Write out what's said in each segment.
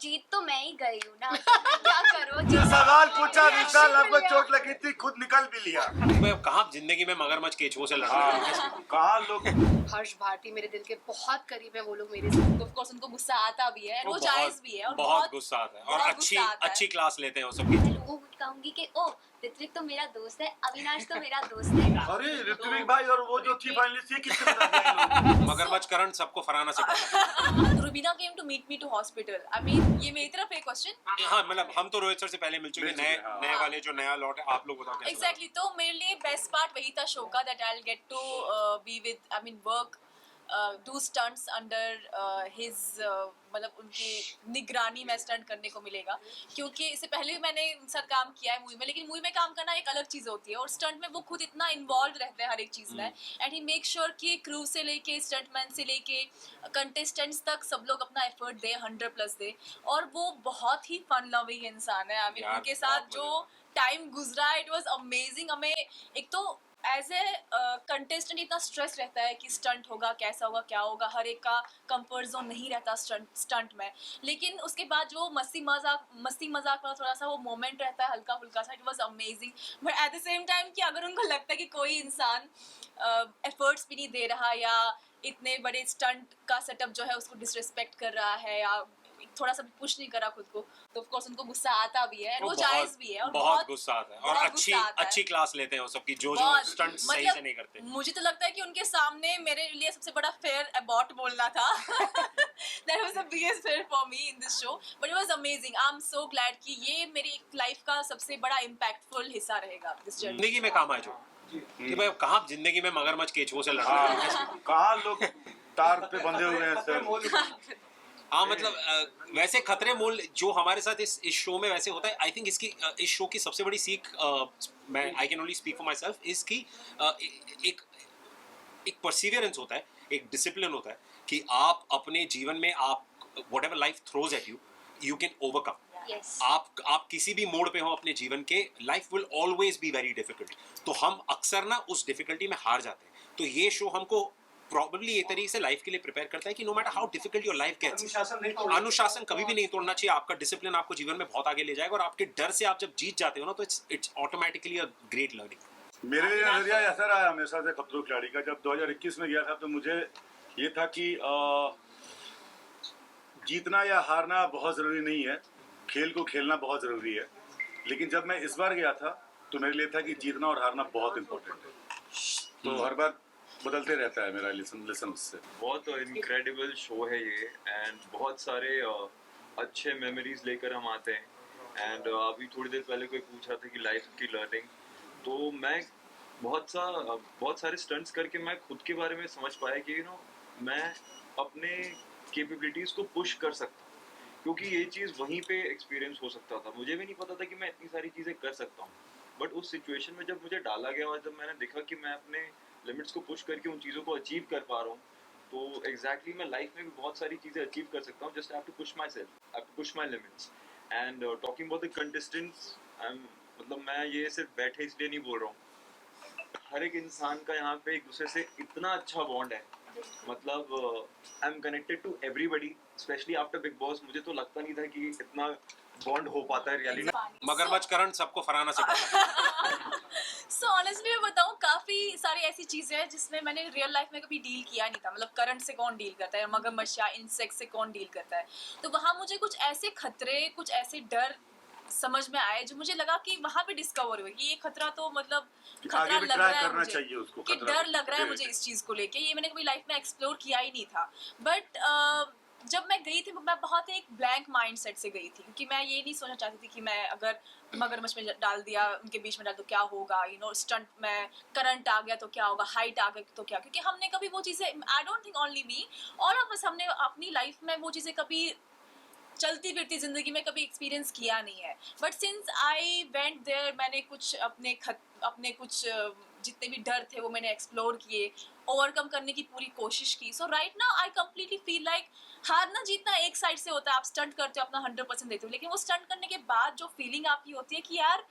जीत तो मैं ही गई हूँ ना, तो मैं क्या करूँ? जो सवाल पूछा विशाल, आपको चोट लगी थी, खुद निकल भी लिया। मैं कहाँ जिंदगी में मगरमच्छ केचुओं से लड़ रहा हूँ। कहाँ लोग हर्ष भारती मेरे दिल के बहुत करीब है, वो लोग मेरे से ऑफ कोर्स उनको गुस्सा आता भी है, वो जायज भी है और बहुत गुस्सा आता है और बहुत अच्छी गुस्सा आता है। अच्छी क्लास लेते हैं वो सबकी। मैं लोगों को कहूंगी कि ओ ऋत्विक तो मेरा दोस्त है, अविनाश तो मेरा दोस्त है। अरे ऋत्विक भाई और वो जो थी फाइनलिस्ट, ये किसने बता दिया इन लोगों को? मगरमच्छ करण सबको फराना से पड़ा। Rubina came to meet me to hospital. I mean ये मेरी तरफ एक क्वेश्चन। हाँ मतलब हम तो रोहित सर से पहले मिल चुके मिल नए चुके, हाँ। नए वाले जो नया लॉट है, आप लोग बताओ कैसा लगा? एग्जैक्टली तो मेरे लिए बेस्ट पार्ट वही था शो का, that I will get to be with, I mean work, do stunts under his, मतलब उनकी निगरानी में स्टंट करने को मिलेगा, क्योंकि इससे पहले भी मैंने उनके साथ काम किया है मूवी में, लेकिन मूवी में काम करना एक अलग चीज़ होती है और स्टंट में वो खुद इतना इन्वॉल्व रहते हैं हर एक चीज़ में, एंड ही मेक श्योर कि क्रू से लेके स्टंटमैन से लेके कंटेस्टेंट्स तक सब लोग अपना एफर्ट दे, 100+ दे, और वो बहुत ही फन लविंग इंसान है। आई मीन यार, उनके साथ बहुत जो टाइम गुजरा, इट वाज अमेजिंग। हमें एक तो एज ए कंटेस्टेंट इतना स्ट्रेस रहता है कि स्टंट होगा, कैसा होगा, क्या होगा, हर एक का कंफर्ट जोन नहीं रहता स्टंट में, लेकिन उसके बाद जो मस्ती मजाक वाला थोड़ा सा वो मोमेंट रहता है हल्का फुल्का सा, it was amazing. But at the same time कि अगर उनको लगता है कि कोई इंसान एफर्ट्स भी नहीं दे रहा या इतने बड़े स्टंट का सेटअप जो है उसको डिसरिस्पेक्ट कर रहा है या थोड़ा सा भी पुश नहीं करा खुद को, तो ऑफ कोर्स उनको गुस्सा आता भी है, वो जायज भी है और बहुत गुस्सा आता है और बहुत अच्छी गुस्सा आता है। अच्छी क्लास लेते हैं वो सबकी जो बहुत, स्टंट सही मतलब से नहीं करते। मुझे तो लगता है कि उनके सामने मेरे लिए सबसे बड़ा फेयर अबॉट बोलना था। That was the biggest fear for me in this show, but it was amazing. I am so glad कि ये मेरी लाइफ का सबसे बड़ा इम्पैक्टफुल हिस्सा रहेगा दिस जर्नी। जिंदगी में काम आए जो कि भाई कहाँ जिंदगी में मगरमच्छ केचुओं से लड़ रहा है। हाँ, कहाँ लोग तार पे बंधे हुए हैं सर। हाँ मतलब वैसे खतरे मोल जो हमारे साथ इस शो में वैसे होता है, आई थिंक इसकी इस शो की सबसे बड़ी सीख, मैं I can only speak for my self, इसकी एक एक परसिवियरेंस होता है, एक डिसिप्लिन होता है कि आप अपने जीवन में आप whatever life throws at you, you can overcome. Yes. आप किसी भी मोड़ पे हो अपने जीवन के, life will always be very difficult, तो हम अक्सर ना उस डिफिकल्टी में हार जाते हैं। तो ये शो हमको प्रॉब्ली एक तरीके से लाइफ के लिए प्रिपेयर करता है कि no matter how difficult your life gets, अनुशासन कभी भी नहीं तोड़ना चाहिए। आपका डिसिप्लिन आपको जीवन में बहुत आगे ले जाएगा और आपके डर से आप जब जीत जाते हो ना, तो it's automatically a great learning. मेरे नजरिया ऐसा रहा हमेशा से खतरों के खिलाड़ी का। जब 2021 में गया था तो मुझे ये था कि जीतना या हारना बहुत ज़रूरी नहीं है, खेल को खेलना बहुत ज़रूरी है। लेकिन जब मैं इस बार गया था तो मेरे लिए था कि जीतना और हारना बहुत इम्पोर्टेंट है। तो हर बार बदलते रहता है मेरा लेसन उससे। बहुत इनक्रेडिबल शो है ये, एंड बहुत सारे अच्छे मेमोरीज लेकर हम आते हैं। एंड अभी थोड़ी देर पहले कोई पूछ रहा था कि लाइफ की लर्निंग, तो मैं बहुत सारे स्टंट्स करके मैं खुद के बारे में समझ पाया कि मैं अपने कैपेबिलिटीज़ को पुश कर सकता हूँ, क्योंकि ये चीज़ वहीं पे एक्सपीरियंस हो सकता था। मुझे भी नहीं पता था कि मैं इतनी सारी चीज़ें कर सकता हूँ, बट उस सिचुएशन में जब मुझे डाला गया और जब मैंने देखा कि मैं अपने लिमिट्स को पुश करके उन चीज़ों को अचीव कर पा रहा हूँ, तो एग्जैक्टली मैं लाइफ में भी बहुत सारी चीज़ें अचीव कर सकता हूँ। Just I have to push myself, I have to push my limits. And talking about the contestants, मतलब मैं ये सिर्फ बैठे इसलिए नहीं बोल रहा हूँ, हर एक इंसान का यहाँ पे एक दूसरे से इतना अच्छा बॉन्ड है। मतलब I am connected to everybody, specially after Bigg Boss. मुझे तो लगता नहीं था कि इतना बॉन्ड हो पाता है रियलिटी। मगरमच्छ करण सबको फराना से पड़ा। सो ऑनेस्टली मैं बताऊँ, काफ़ी सारी ऐसी चीज़ें हैं जिसमें मैंने रियल लाइफ में कभी डील किया नहीं था। मतलब करंट से कौन डील करता है, मगरमच्छ या इंसेक्ट से कौन डील करता है, तो वहाँ मुझे कुछ ऐसे खतरे, कुछ ऐसे डर समझ में आए जो मुझे लगा कि वहाँ पे डिस्कवर हुए कि ये खतरा तो मतलब खतरा आगे भी लग ट्राई रहा है करना मुझे, चाहिए उसको, कि खतरा डर लग रहा है धीरे मुझे धीरे। इस चीज़ को लेके, ये मैंने कभी लाइफ में एक्सप्लोर किया ही नहीं था। बट जब मैं गई थी मैं बहुत एक ब्लैंक माइंड सेट से गई थी, क्योंकि मैं ये नहीं सोचना चाहती थी कि मैं अगर मगरमच्छ में डाल दिया, उनके बीच में डाल तो क्या होगा, स्टंट में करंट आ गया तो क्या होगा, हाइट आ गई तो क्या, क्योंकि हमने कभी वो चीज़ें, I don't think only me, all of us, हमने अपनी लाइफ में वो चीज़ें कभी चलती फिरती जिंदगी में कभी एक्सपीरियंस किया नहीं है। But since I went there, मैंने कुछ अपने कुछ जितने भी डर थे वो मैंने एक्सप्लोर किए, ओवरकम करने की पूरी कोशिश की। So right now I completely feel like हारना जीतना एक साइड से होता है, आप स्टंट करते हो, अपना 100% देते हो, लेकिन वो स्टंट करने के बाद जो फीलिंग आपकी होती है कि यार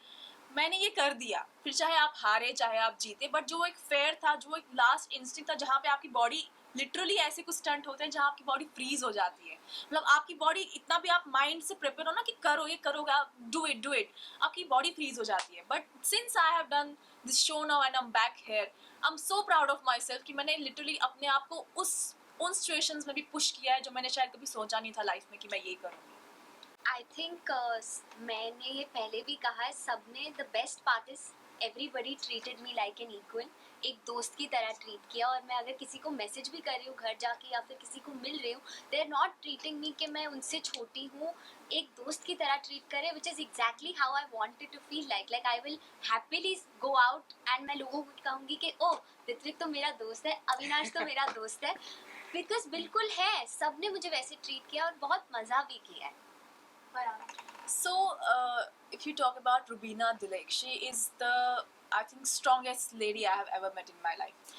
मैंने ये कर दिया, फिर चाहे आप हारे चाहे आप जीते, बट जो एक फेयर था, जो एक लास्ट इंस्टिंक्ट था, जहाँ पे आपकी बॉडी लिटरली ऐसे कुछ स्टंट होते हैं जहाँ आपकी बॉडी फ्रीज हो जाती है, मतलब आपकी बॉडी इतना भी आप माइंड से प्रिपेयर हो ना कि करो ये करोगे, डू इट, आपकी बॉडी फ्रीज हो जाती है. But since I have done this show now and I am back here, I am so proud of my self कि मैंने लिटरली अपने आप को उन सिचुएशंस में भी पुश किया है जो मैंने शायद कभी सोचा नहीं था लाइफ में कि मैं ये करूँगी. आई थिंक मैंने ये पहले भी कहा है, सबने the best part is everybody treated me like an equal, एक दोस्त की तरह ट्रीट किया. और मैं अगर किसी को मैसेज भी कर रही हूँ घर जाके या फिर किसी को मिल रही हूँ, they are not treating me कि मैं उनसे छोटी हूँ, एक दोस्त की तरह ट्रीट करे, which is exactly how I wanted to feel like I will happily go out and मैं लोगों को कहूँगी कि ओह ऋत्विक तो मेरा दोस्त है, अविनाश तो मेरा दोस्त है, बिकॉज बिल्कुल है, सब ने मुझे वैसे ट्रीट किया और बहुत मज़ा भी किया है. So, if you talk about Rubina Dilek, she is the, I think, strongest lady I have ever met in my life.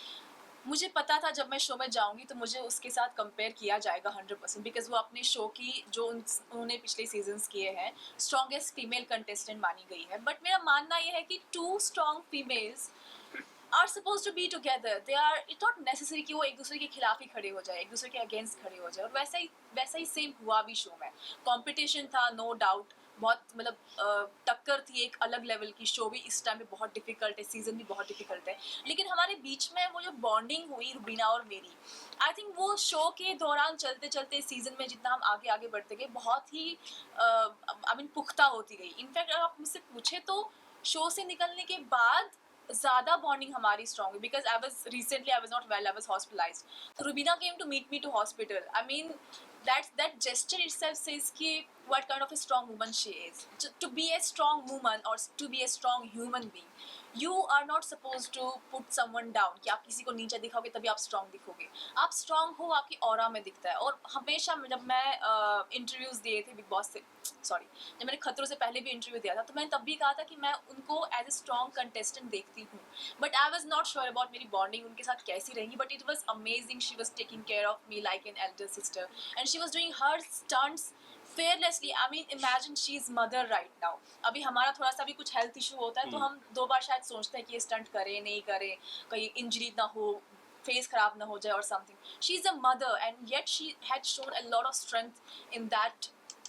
मुझे पता था जब मैं शो में जाऊंगी तो मुझे उसके साथ कंपेयर किया जाएगा 100%, बिकॉज वो अपने शो की जो उन्होंने पिछले सीजन्स किए हैं स्ट्रॉन्गेस्ट फीमेल कंटेस्टेंट मानी गई है. बट मेरा मानना यह है कि 2 strong females are suppose to be together. They are, it's not necessary कि वो एक दूसरे के खिलाफ ही खड़े हो जाए, एक दूसरे के अगेंस्ट खड़े हो जाए. और वैसा ही सेम हुआ भी शो में. कंपटीशन था, नो डाउट, बहुत मतलब टक्कर थी एक अलग लेवल की. शो भी इस टाइम पे बहुत डिफिकल्ट है, सीजन भी बहुत डिफिकल्ट है, लेकिन हमारे बीच में वो जो बॉन्डिंग हुई रुबीना और मेरी, आई थिंक वो शो के दौरान चलते चलते सीजन में जितना हम आगे बढ़ते गए बहुत ही आई मीन पुख्ता होती गई. इनफैक्ट अगर आप मुझसे पूछे तो शो से निकलने के बाद ज़्यादा बॉन्डिंग हमारी स्ट्रॉन्ग हुई, because I was not well, I was hospitalised. तो Rubina came to meet me to hospital. I mean that gesture itself says ki what kind of a strong woman she is. To be a strong woman or to be a strong human being, you are not supposed to put someone down कि आप किसी को नीचे दिखाओगे तभी आप strong दिखोगे. आप strong हो, आपकी ऑरा में दिखता है. और हमेशा जब मैं इंटरव्यूज दिए थे बिग बॉस से, सॉरी, जब मैंने खतरों से पहले भी इंटरव्यू दिया था तो मैंने तब भी कहा था कि मैं उनको एज ए स्ट्रॉन्ग कंटेस्टेंट देखती हूँ. But I was not sure about मेरी बॉन्डिंग उनके साथ कैसी रहेगी. But it was amazing. She was taking care of me like an elder sister and she was doing her stunts fearlessly. I mean, imagine she is mother right now. अभी हमारा थोड़ा सा भी कुछ हेल्थ इशू होता है तो हम 2 बार शायद सोचते हैं कि ये स्टंट करें नहीं करें, कहीं इंजरी ना हो, फेस खराब ना हो जाए और something. She is a mother and yet she had shown a lot of strength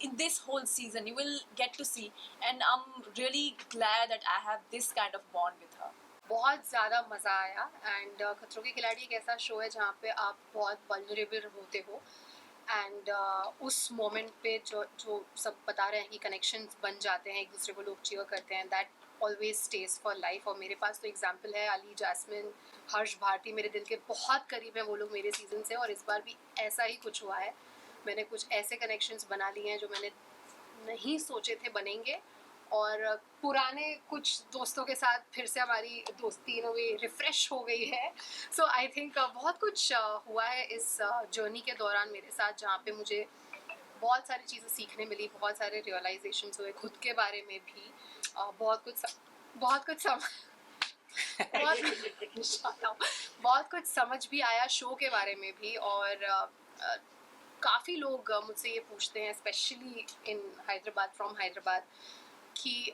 in this whole season. You will get to see, and I'm really glad that I have this kind of bond with her. बहुत ज़्यादा मज़ा आया. And खतरों के खिलाड़ी एक ऐसा show है जहाँ पे आप बहुत वल्नरेबल होते हो. एंड उस मोमेंट पे जो सब बता रहे हैं कि कनेक्शंस बन जाते हैं, एक दूसरे को लोग चीयर करते हैं, that always stage for life. और मेरे पास तो एग्जांपल है, अली, जैस्मिन, हर्ष, भारती मेरे दिल के बहुत करीब हैं वो लोग मेरे सीजन से. और इस बार भी ऐसा ही कुछ हुआ है. मैंने कुछ ऐसे कनेक्शंस बना लिए हैं जो मैंने नहीं सोचे थे बनेंगे. और पुराने कुछ दोस्तों के साथ फिर से हमारी दोस्ती इन वे रिफ़्रेश हो गई है. सो आई थिंक बहुत कुछ हुआ है इस जर्नी के दौरान मेरे साथ, जहाँ पे मुझे बहुत सारी चीज़ें सीखने मिली, बहुत सारे रियलाइजेशंस हुए खुद के बारे में भी. बहुत कुछ समझ भी आया शो के बारे में भी. और काफ़ी लोग मुझसे ये पूछते हैं, specially in Hyderabad, from Hyderabad, कि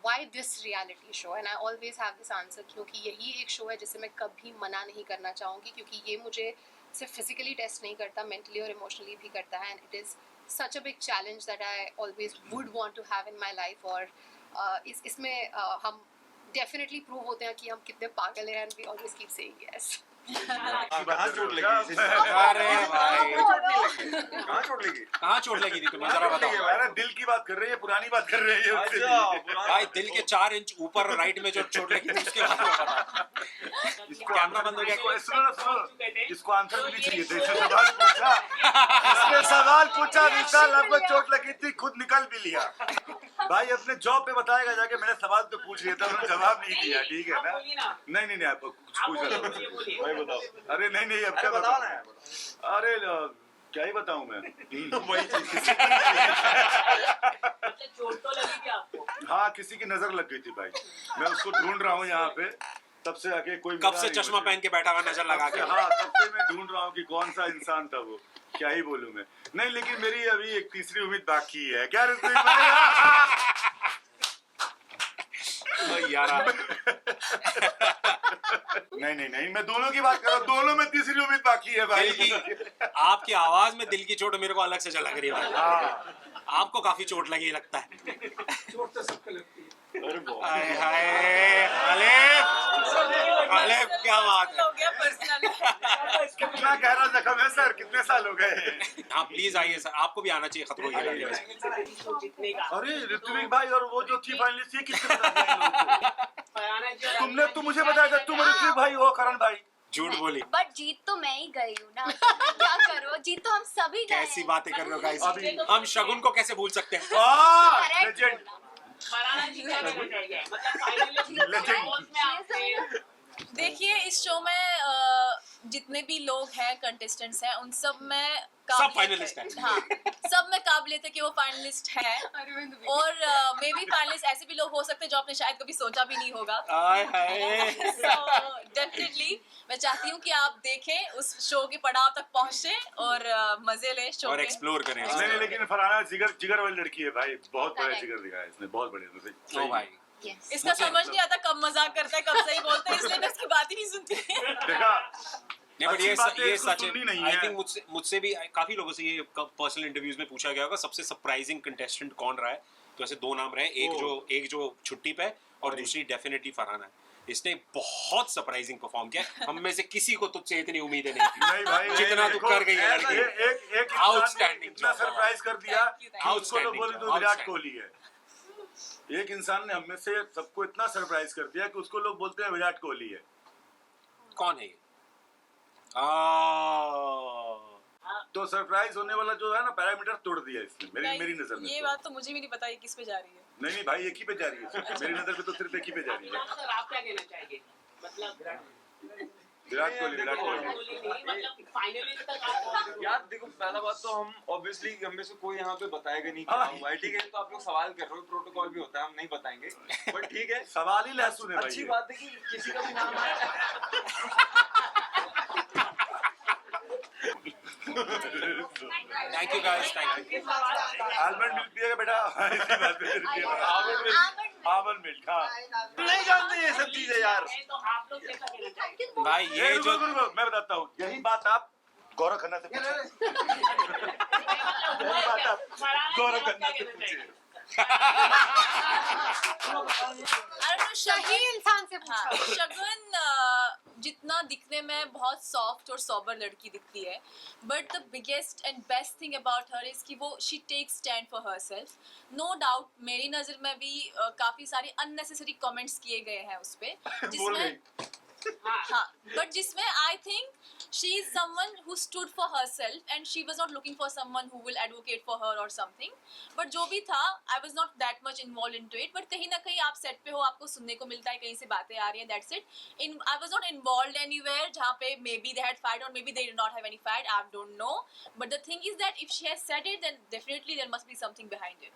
why this reality show. And I always have this answer, क्योंकि यही एक शो है जिसे मैं कभी मना नहीं करना चाहूँगी, क्योंकि ये मुझे सिर्फ फिजिकली टेस्ट नहीं करता, मेंटली और इमोशनली भी करता है. And it is such a big challenge that I always would want to have in my life. और इसमें हम डेफिनेटली प्रूव होते हैं कि हम कितने पागल हैं. And we always keep saying yes. कहाँ चोट लगी? अरे भाई, कहाँ चोट लगी? कहाँ चोट लगी थी तुम्हें, जरा बताओ. अरे दिल की बात कर रही है, पुरानी बात कर रही है. अच्छा, भाई दिल के 4 इंच ऊपर राइट में जो चोट लगी थी उसके बारे में बता. कैमरा बंद हो गया. सुनो, इसको आंसर भी चाहिए था. इसने सवाल पूछा विशाल, आपको चोट लगी थी, खुद निकल भी लिया. भाई अपने जॉब पे बताएगा जाके, मैंने सवाल तो पूछ लिया था, उन्होंने जवाब नहीं दिया. ठीक है ना? नहीं आप कुछ पूछ रहे हो. बताओ. अरे नहीं अब क्या बताओ ना. अरे क्या ही बताऊं मैं. वही चीज. चोट तो लगी थी आपको? हाँ, किसी की नजर लग गई थी भाई. मैं उसको ढूंढ रहा हूँ यहाँ पे, तब से आके कोई कब से चश्मा पहन के बैठा हुआ नजर लगा के. हाँ, तब से मैं ढूंढ रहा हूँ कि कौन सा इंसान था वो. क्या ही बोलूं मैं. नहीं, लेकिन मेरी अभी एक तीसरी उम्मीद बाकी है. क्या यार नहीं नहीं नहीं, मैं दोनों की बात कर रहा हूँ, दोनों में तीसरी उम्मीद बाकी है भाई। दिल की आपकी आवाज में दिल की चोट मेरे को अलग से झलक रही है भाई। आपको काफी चोट लगी लगता है। चोट तो सबको लगती है। अरे बहुत हाय हाय अलेफ क्या बात है। हो गया पर्सनल। कितना गहरा जख्म है सर, कितने साल हो गए? हाँ प्लीज आइए सर, आपको भी आना चाहिए खतरों के खिलाड़ी में। अरे ऋत्विक भाई और वो जो थी फाइनलिस्ट, ये किसने बताया इन लोगों को? तुमने तो मुझे बताया था तुम ऋत्विक भाई हो, करण भाई। झूठ बोली। बट जीत तो मैं ही गई हूँ ना, क्या करो, जीत तो हम सभी गए कैसी हैं। बातें कर रहे हो गाइस, अभी- हम शगुन को कैसे भूल सकते हैं। Correct. Legend legend. देखिए इस शो में जितने भी लोग हैं कंटेस्टेंट्स हैं उन सब में सब finalist हैं। हाँ सब में काबिलियत है कि वो फाइनलिस्ट हैं अरविंद भी। और मे बी फाइनलिस्ट ऐसे भी लोग हो सकते हैं जो आपने शायद कभी सोचा भी नहीं होगा। हाय हाय। So डेफिनेटली मैं चाहती हूँ कि आप देखें, उस शो के पड़ाव तक पहुँचे और मजे लें शो और के। एक्सप्लोर करें नहीं नहीं, लेकिन फरहाना जिगर वाली लड़की है भाई, बहुत बड़ा जिगर दिखाया है इसने, बहुत बढ़िया। ओ भाई Yes. इसका समझ नहीं आता कब मजाक करता है कब सही बोलता है, इसलिए मैं इसकी बात ही नहीं सुनती। देखा, नहीं बट अच्छी बातें ये इसको सच सुननी नहीं आई है। थिंक मुझसे भी काफी लोगों से ये पर्सनल इंटरव्यूज में पूछा गया होगा सबसे सरप्राइजिंग कंटेस्टेंट कौन रहा है। तो ऐसे दो नाम रहे, एक जो छुट्टी पे और दूसरी डेफिनेटली फरहाना है। इसने बहुत सरप्राइजिंग परफॉर्म किया, हम में से किसी को तुझसे इतनी उम्मीदें नहीं थी नहीं भाई, जितना तू देखो, कर गई है लड़की। एक इंसान ने Outstanding इतना job. सरप्राइज कर दिया Thank you, thank कि उसको लोग Outstanding बोले job, तो विराट outstanding. कोहली है। एक इंसान ने हमें से सबको इतना सरप्राइज कर दिया कि उसको लोग बोलते हैं विराट कोहली है। कौन है ये? तो सरप्राइज होने वाला जो है ना, पैरामीटर तोड़ दिया इसने मेरी नजर में। ये बात तो मुझे भी नहीं पता ये किस पे जा रही है। नहीं नहीं भाई, एक ही पे जा रही है मेरी नजर में, तो सिर्फ एक ही पे जा रही है। सर आप क्या कहना चाहेंगे? मतलब विराट कोहली मतलब फाइनलिस्ट तक आप यार देखो, पहला बात तो हम ऑब्वियसली हम में से कोई यहाँ पे बताएगा नहीं हाँ। क्या हुआ है, ठीक है? तो आप लोग सवाल कर रहे हो, प्रोटोकॉल भी होता है, हम नहीं बताएंगे, बट ठीक है। सवाल ही लहसुन है भाई। अच्छी ये। बात है कि किसी का भी नाम आया। Thank you guys, thank you. Almond milk पिएगा बेटा? इसी बात पे फिर पिएगा। आलमंड मिल्क, हाँ। नहीं जानते ये सब चीजें यार। तो आप लोग कैसा कहना चाहेंगे? भाई ये ये जो मैं बताता हूँ, यही बात आप गौरव खन्ना से पूछिए। यही बात आप गौरव खन्ना से पूछिए। सही इंसान से हाँ, पूछा। शगुन जितना दिखने में बहुत सॉफ्ट और सॉबर लड़की दिखती है, but the biggest and best thing about her is कि वो she take stand for herself. No doubt मेरी नज़र में भी काफ़ी सारे अननेसेसरी कमेंट्स किए गए हैं उस पर, बोल जिसमें गई। हाँ बट जिसमें I think she is someone who stood for herself and she was not looking for someone who will advocate for her or something. But जो भी था I was not that much involve into it, but कहीं ना कहीं आप set पे हो, आपको सुनने को मिलता है, कहीं से बातें आ रही हैं, that's it. In I was not involve anywhere जहाँ पे may be they had fight or may be they did not have any fight, I don't know, but the thing is that if she has said it then definitely there must be something behind it.